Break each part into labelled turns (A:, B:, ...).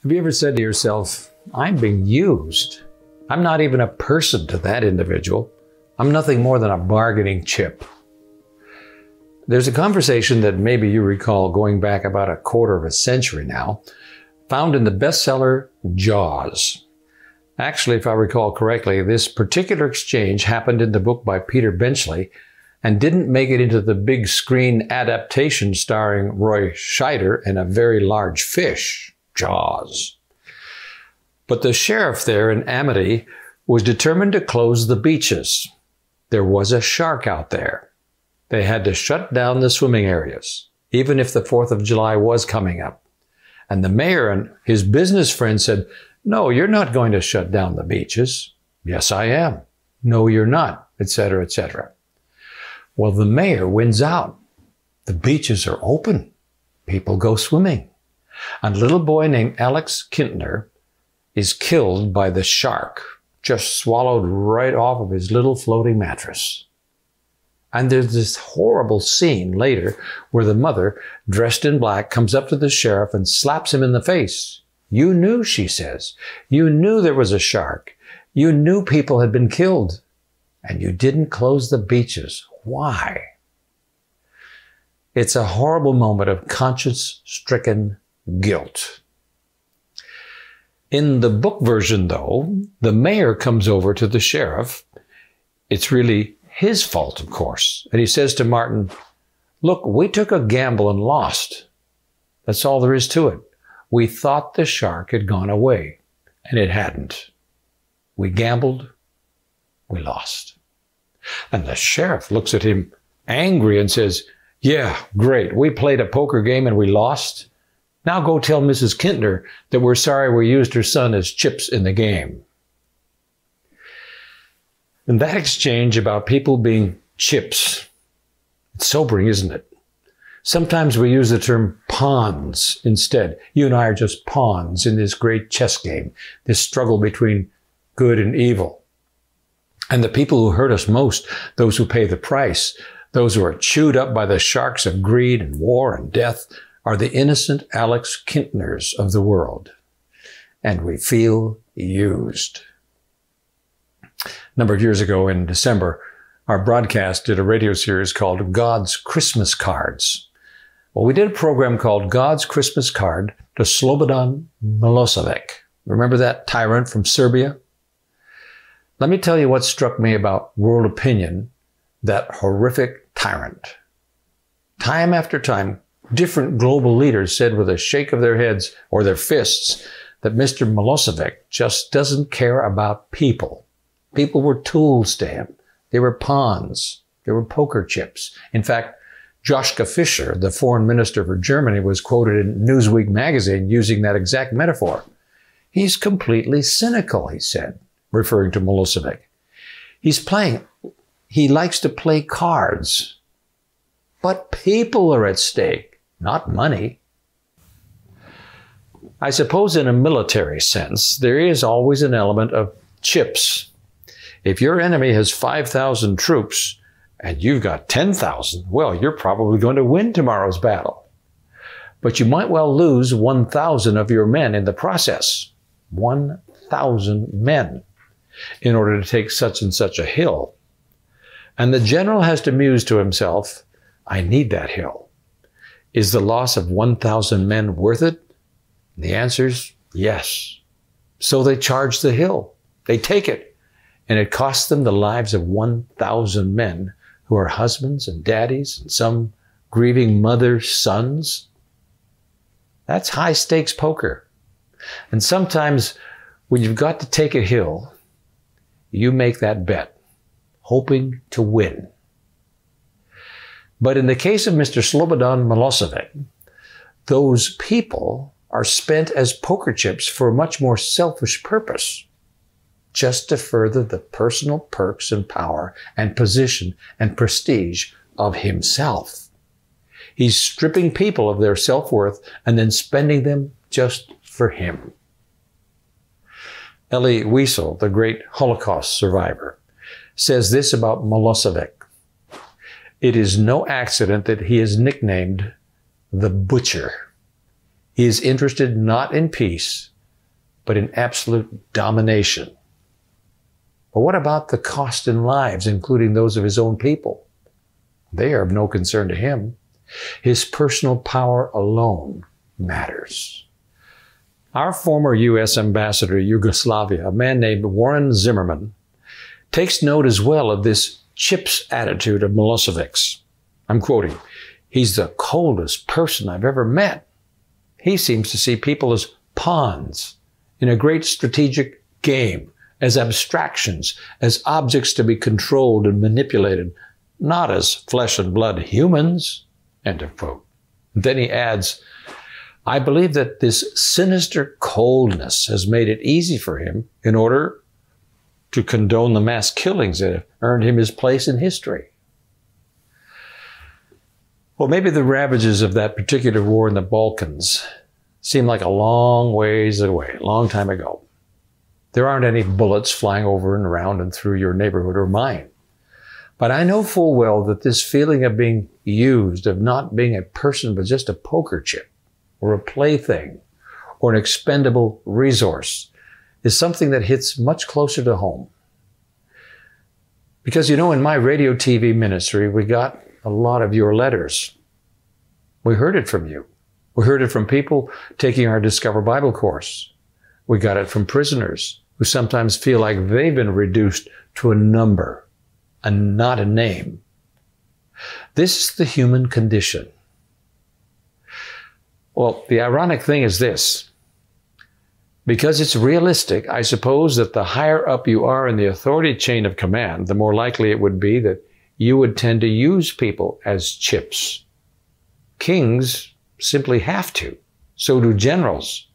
A: Have you ever said to yourself, I'm being used? I'm not even a person to that individual. I'm nothing more than a bargaining chip. There's a conversation that maybe you recall going back about a quarter of a century now, found in the bestseller Jaws. Actually, if I recall correctly, this particular exchange happened in the book by Peter Benchley and didn't make it into the big screen adaptation starring Roy Scheider and a very large fish, Jaws. But the sheriff there in Amity was determined to close the beaches. There was a shark out there. They had to shut down the swimming areas, even if the 4th of July was coming up. And the mayor and his business friend said, no, you're not going to shut down the beaches. Yes, I am. No, you're not, etc., etc. Well, the mayor wins out. The beaches are open. People go swimming. And a little boy named Alex Kintner is killed by the shark, just swallowed right off of his little floating mattress. And there's this horrible scene later where the mother, dressed in black, comes up to the sheriff and slaps him in the face. You knew, she says. You knew there was a shark. You knew people had been killed. And you didn't close the beaches. Why? It's a horrible moment of conscience-stricken guilt. In the book version, though, the mayor comes over to the sheriff. It's really his fault, of course. And he says to Martin, look, we took a gamble and lost. That's all there is to it. We thought the shark had gone away, and it hadn't. We gambled, we lost. And the sheriff looks at him angry and says, yeah, great. We played a poker game and we lost. Now go tell Mrs. Kintner that we're sorry we used her son as chips in the game. And that exchange about people being chips, it's sobering, isn't it? Sometimes we use the term pawns instead. You and I are just pawns in this great chess game, this struggle between good and evil. And the people who hurt us most, those who pay the price, those who are chewed up by the sharks of greed and war and death, are the innocent Alex Kintners of the world. And we feel used. A number of years ago in December, our broadcast did a radio series called God's Christmas Cards. Well, we did a program called God's Christmas Card to Slobodan Milosevic. Remember that tyrant from Serbia? Let me tell you what struck me about world opinion, that horrific tyrant. Time after time, different global leaders said with a shake of their heads or their fists that Mr. Milosevic just doesn't care about people. People were tools to him. They were pawns. They were poker chips. In fact, Joschka Fischer, the foreign minister for Germany, was quoted in Newsweek magazine using that exact metaphor. He's completely cynical, he said, referring to Milosevic. He likes to play cards. But people are at stake, not money. I suppose in a military sense, there is always an element of chips. If your enemy has 5,000 troops and you've got 10,000, well, you're probably going to win tomorrow's battle. But you might well lose 1,000 of your men in the process. 1,000 men in order to take such and such a hill. And the general has to muse to himself, I need that hill. Is the loss of 1,000 men worth it? The answer is yes. So they charge the hill. They take it. And it costs them the lives of 1,000 men who are husbands and daddies and some grieving mother's sons. That's high stakes poker. And sometimes when you've got to take a hill, you make that bet, hoping to win. But in the case of Mr. Slobodan Milosevic, those people are spent as poker chips for a much more selfish purpose, just to further the personal perks and power and position and prestige of himself. He's stripping people of their self-worth and then spending them just for him. Elie Wiesel, the great Holocaust survivor, says this about Milosevic. It is no accident that he is nicknamed the Butcher. He is interested not in peace, but in absolute domination. But what about the cost in lives, including those of his own people? They are of no concern to him. His personal power alone matters. Our former U.S. ambassador to Yugoslavia, a man named Warren Zimmerman, takes note as well of this chips attitude of Milosevic's. I'm quoting, "He's the coldest person I've ever met. He seems to see people as pawns in a great strategic game, as abstractions, as objects to be controlled and manipulated, not as flesh and blood humans." End of quote. And then he adds, "I believe that this sinister coldness has made it easy for him in order to condone the mass killings that have earned him his place in history." Well, maybe the ravages of that particular war in the Balkans seem like a long ways away, a long time ago. There aren't any bullets flying over and around and through your neighborhood or mine. But I know full well that this feeling of being used, of not being a person but just a poker chip or a plaything or an expendable resource, is something that hits much closer to home. Because, you know, in my radio TV ministry, we got a lot of your letters. We heard it from you. We heard it from people taking our Discover Bible course. We got it from prisoners who sometimes feel like they've been reduced to a number and not a name. This is the human condition. Well, the ironic thing is this. Because it's realistic, I suppose that the higher up you are in the authority chain of command, the more likely it would be that you would tend to use people as chips. Kings simply have to. So do generals.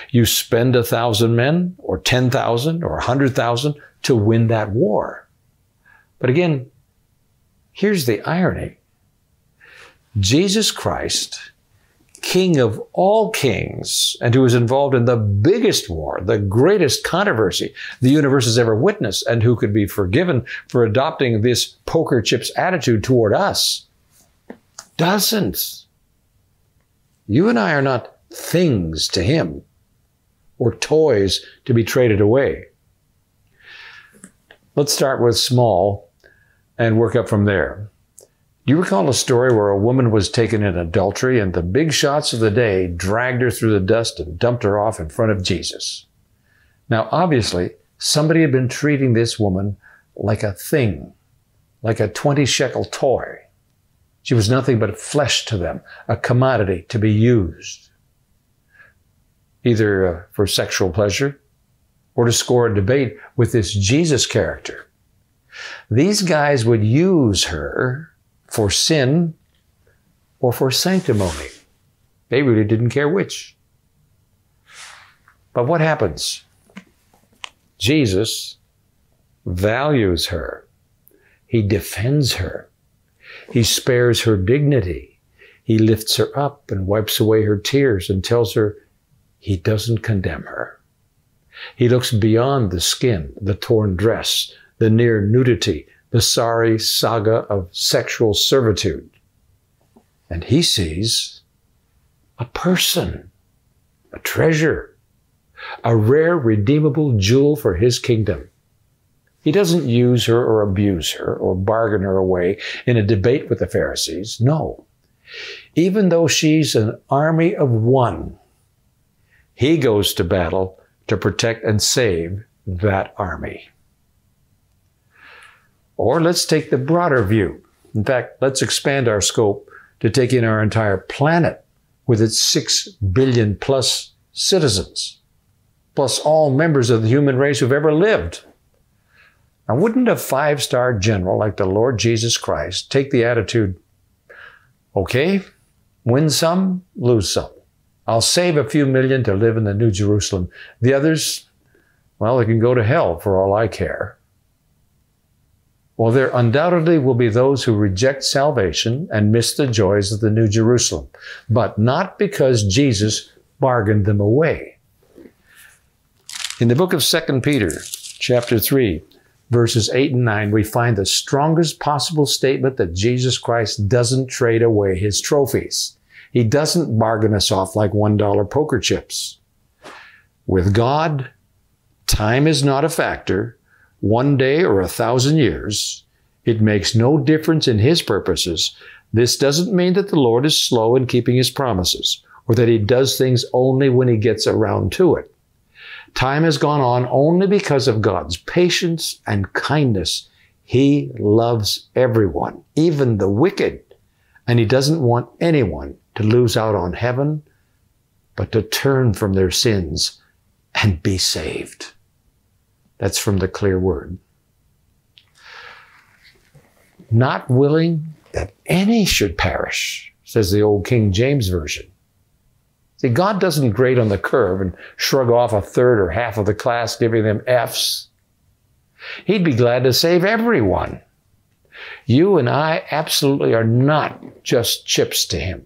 A: You spend 1,000 men or 10,000 or 100,000 to win that war. But again, here's the irony. Jesus Christ, King of all kings, and who was involved in the biggest war, the greatest controversy the universe has ever witnessed, and who could be forgiven for adopting this poker chips attitude toward us, doesn't. You and I are not things to him or toys to be traded away. Let's start with small and work up from there. Do you recall a story where a woman was taken in adultery and the big shots of the day dragged her through the dust and dumped her off in front of Jesus? Now, obviously, somebody had been treating this woman like a thing, like a 20-shekel toy. She was nothing but flesh to them, a commodity to be used, either for sexual pleasure or to score a debate with this Jesus character. These guys would use her for sin or for sanctimony. They really didn't care which. But what happens? Jesus values her. He defends her. He spares her dignity. He lifts her up and wipes away her tears and tells her he doesn't condemn her. He looks beyond the skin, the torn dress, the near nudity, the sorry saga of sexual servitude. And he sees a person, a treasure, a rare redeemable jewel for his kingdom. He doesn't use her or abuse her or bargain her away in a debate with the Pharisees. No. Even though she's an army of one, he goes to battle to protect and save that army. Or let's take the broader view. In fact, let's expand our scope to take in our entire planet with its 6 billion plus citizens, plus all members of the human race who've ever lived. Now, wouldn't a 5-star general like the Lord Jesus Christ take the attitude, okay, win some, lose some. I'll save a few million to live in the New Jerusalem. The others, well, they can go to hell for all I care. Well, there undoubtedly will be those who reject salvation and miss the joys of the New Jerusalem, but not because Jesus bargained them away. In the book of 2 Peter, chapter 3, verses 8 and 9, we find the strongest possible statement that Jesus Christ doesn't trade away his trophies. He doesn't bargain us off like $1 poker chips. With God, time is not a factor. 1 day or 1,000 years. It makes no difference in His purposes. This doesn't mean that the Lord is slow in keeping His promises, or that He does things only when He gets around to it. Time has gone on only because of God's patience and kindness. He loves everyone, even the wicked, and He doesn't want anyone to lose out on heaven, but to turn from their sins and be saved. That's from the clear word. Not willing that any should perish, says the old King James Version. See, God doesn't grade on the curve and shrug off a third or half of the class, giving them Fs. He'd be glad to save everyone. You and I absolutely are not just chips to Him.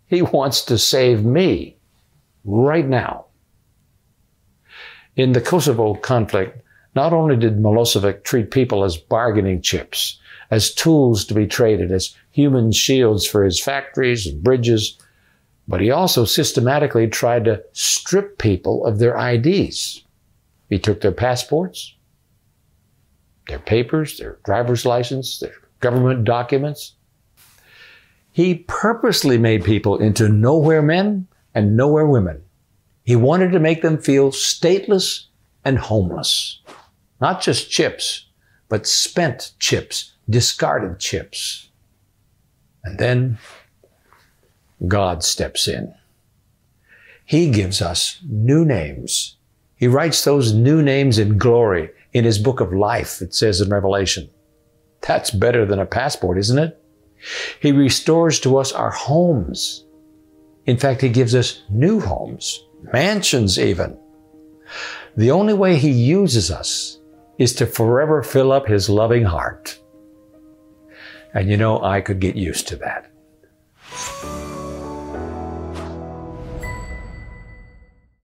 A: He wants to save me right now. In the Kosovo conflict, not only did Milosevic treat people as bargaining chips, as tools to be traded, as human shields for his factories and bridges, but he also systematically tried to strip people of their IDs. He took their passports, their papers, their driver's license, their government documents. He purposely made people into nowhere men and nowhere women. He wanted to make them feel stateless and homeless. Not just chips, but spent chips, discarded chips. And then God steps in. He gives us new names. He writes those new names in glory in His book of life, it says in Revelation. That's better than a passport, isn't it? He restores to us our homes. In fact, He gives us new homes, mansions even. The only way He uses us is to forever fill up His loving heart. And you know, I could get used to that.